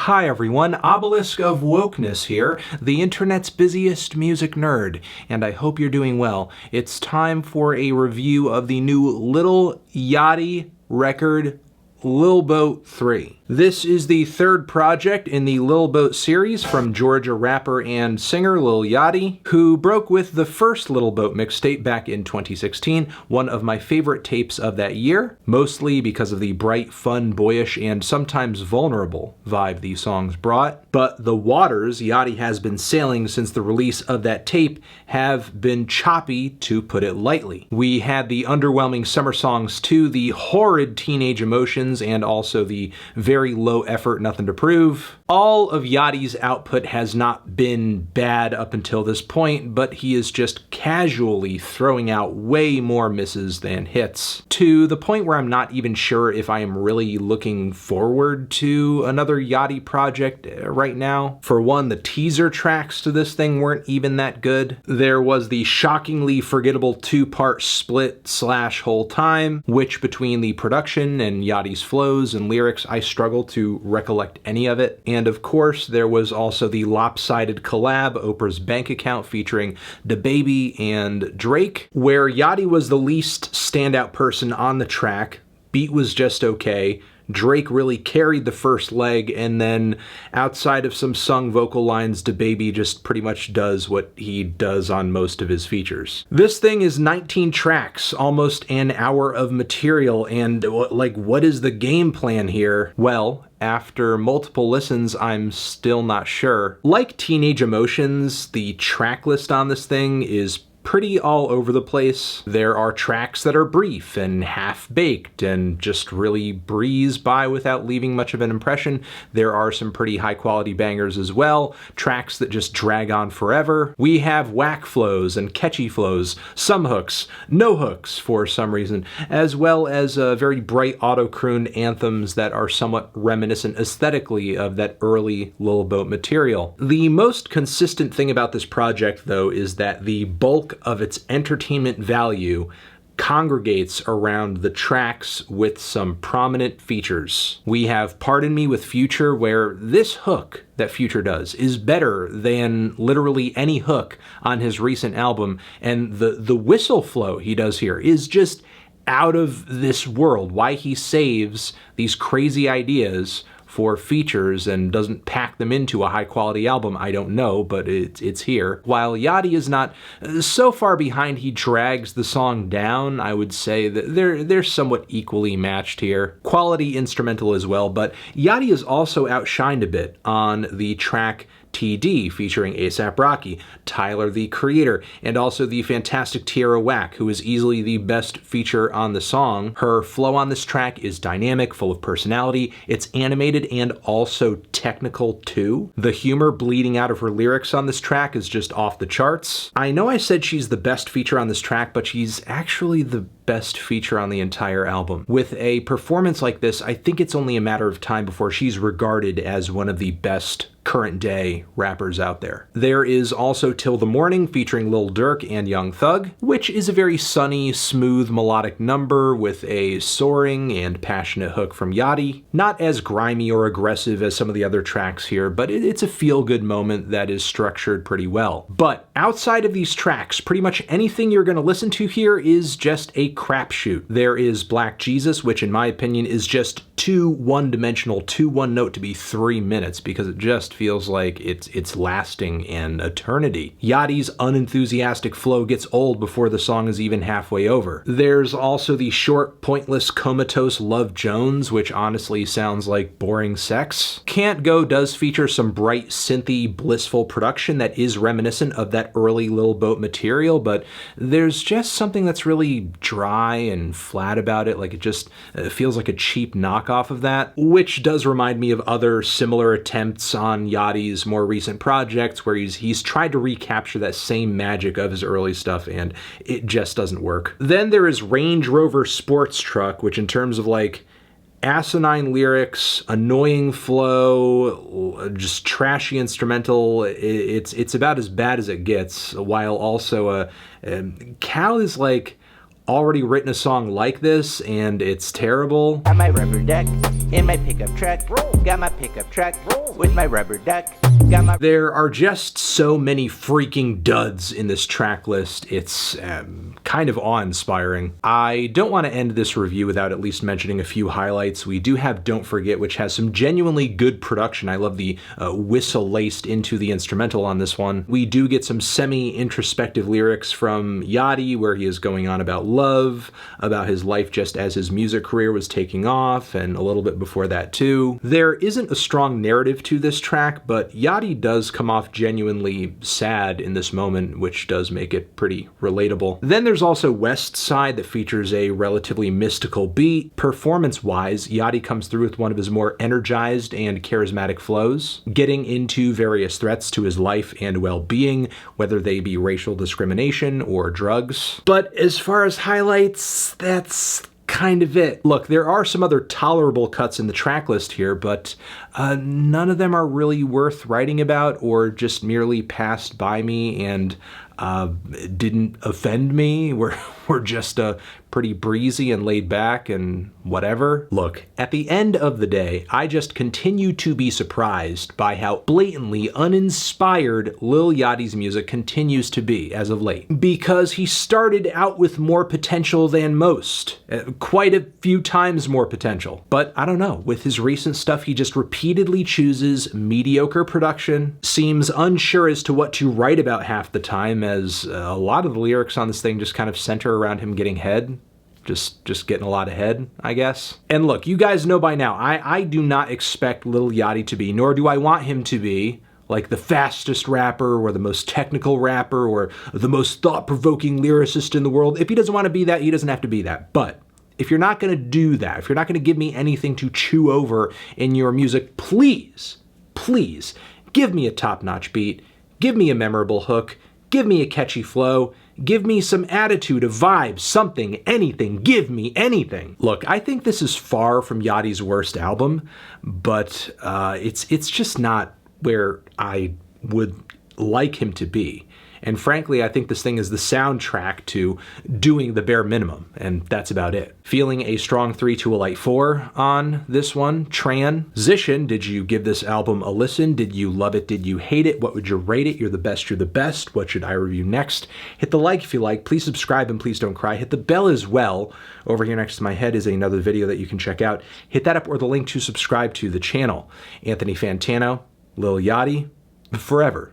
Hi everyone, Obelisk of Wokeness here, the internet's busiest music nerd, and I hope you're doing well. It's time for a review of the new Lil Yachty record, Lil Boat 3. This is the third project in the Lil Boat series from Georgia rapper and singer Lil Yachty, who broke with the first Lil Boat mixtape back in 2016, one of my favorite tapes of that year, mostly because of the bright, fun, boyish, and sometimes vulnerable vibe these songs brought. But the waters Yachty has been sailing since the release of that tape have been choppy, to put it lightly. We had the underwhelming summer songs too, the horrid teenage emotions, and also the very low effort nothing to prove. All of Yachty's output has not been bad up until this point, but he is just casually throwing out way more misses than hits, to the point where I'm not even sure if I am really looking forward to another Yachty project right now. For one, the teaser tracks to this thing weren't even that good. There was the shockingly forgettable two-part split / whole time, which between the production and Yachty's flows and lyrics, I struggle to recollect any of it. And of course, there was also the lopsided collab, Oprah's Bank Account, featuring DaBaby and Drake, where Yachty was the least standout person on the track. Beat was just okay. Drake really carried the first leg, and then outside of some sung vocal lines, DaBaby just pretty much does what he does on most of his features. This thing is 19 tracks, almost an hour of material, and what is the game plan here? Well, after multiple listens, I'm still not sure. Like Teenage Emotions, the track list on this thing is pretty all over the place. There are tracks that are brief and half-baked and just really breeze by without leaving much of an impression. There are some pretty high-quality bangers as well, tracks that just drag on forever. We have whack flows and catchy flows, some hooks, no hooks for some reason, as well as very bright auto-croon anthems that are somewhat reminiscent aesthetically of that early Lil Boat material. The most consistent thing about this project, though, is that the bulk of its entertainment value congregates around the tracks with some prominent features. We have Pardon Me with Future, where this hook that Future does is better than literally any hook on his recent album, and the whistle flow he does here is just out of this world. Why he saves these crazy ideas for features and doesn't pack them into a high-quality album, I don't know, but it's here. While Yachty is not so far behind he drags the song down, I would say that they're somewhat equally matched here. Quality instrumental as well, but Yachty is also outshined a bit on the track TD, featuring A$AP Rocky, Tyler the Creator, and also the fantastic Tierra Whack, who is easily the best feature on the song. Her flow on this track is dynamic, full of personality, it's animated and also technical too. The humor bleeding out of her lyrics on this track is just off the charts. I know I said she's the best feature on this track, but she's actually the best feature on the entire album. With a performance like this, I think it's only a matter of time before she's regarded as one of the best current day rappers out there. There is also Till the Morning featuring Lil Durk and Young Thug, which is a very sunny, smooth, melodic number with a soaring and passionate hook from Yachty. Not as grimy or aggressive as some of the other tracks here, but it's a feel-good moment that is structured pretty well. But outside of these tracks, pretty much anything you're going to listen to here is just a crapshoot. There is Black Jesus, which in my opinion is just too one-dimensional, too one-note to be 3 minutes, because it just feels like it's lasting an eternity. Yachty's unenthusiastic flow gets old before the song is even halfway over. There's also the short, pointless, comatose Love Jones, which honestly sounds like boring sex. Can't Go does feature some bright, synthy, blissful production that is reminiscent of that early Lil Boat material, but there's just something that's really dry and flat about it, like it just feels like a cheap knockoff of that, which does remind me of other similar attempts on Yachty's more recent projects where he's tried to recapture that same magic of his early stuff, and it just doesn't work. Then there is Range Rover Sports Truck, which in terms of like asinine lyrics, annoying flow, just trashy instrumental, it's about as bad as it gets, while also Cal is like already written a song like this and it's terrible. At my rubber deck, In my pickup truck, got my pickup truck with my rubber duck. There are just so many freaking duds in this track list. It's kind of awe-inspiring. I don't want to end this review without at least mentioning a few highlights. We do have Don't Forget, which has some genuinely good production. I love the whistle laced into the instrumental on this one. We do get some semi-introspective lyrics from Yachty, where he is going on about love, about his life just as his music career was taking off, and a little bit before that too. There isn't a strong narrative to this track, but Yachty does come off genuinely sad in this moment, which does make it pretty relatable. Then there's also West Side that features a relatively mystical beat. Performance-wise, Yachty comes through with one of his more energized and charismatic flows, getting into various threats to his life and well-being, whether they be racial discrimination or drugs. But as far as highlights, that's kind of it. Look, there are some other tolerable cuts in the track list here, but none of them are really worth writing about or just merely passed by me and didn't offend me. We're just pretty breezy and laid back and whatever. Look, at the end of the day, I just continue to be surprised by how blatantly uninspired Lil Yachty's music continues to be as of late. Because he started out with more potential than most. Quite a few times more potential. But I don't know, with his recent stuff, he just repeatedly chooses mediocre production, seems unsure as to what to write about half the time, as a lot of the lyrics on this thing just kind of center around him getting head. Just getting a lot of head, I guess. And look, you guys know by now, I do not expect Lil Yachty to be, nor do I want him to be, like the fastest rapper or the most technical rapper or the most thought-provoking lyricist in the world. If he doesn't want to be that, he doesn't have to be that. But if you're not going to do that, if you're not going to give me anything to chew over in your music, please, please give me a top-notch beat, give me a memorable hook, give me a catchy flow, give me some attitude, a vibe, something, anything, give me anything. Look, I think this is far from Yachty's worst album, but it's just not where I would like him to be. And frankly, I think this thing is the soundtrack to doing the bare minimum, and that's about it. Feeling a strong 3 to a light 4 on this one. Transition, did you give this album a listen? Did you love it? Did you hate it? What would you rate it? You're the best, you're the best. What should I review next? Hit the like if you like. Please subscribe and please don't cry. Hit the bell as well. Over here next to my head is another video that you can check out. Hit that up or the link to subscribe to the channel. Anthony Fantano, Lil Yachty, forever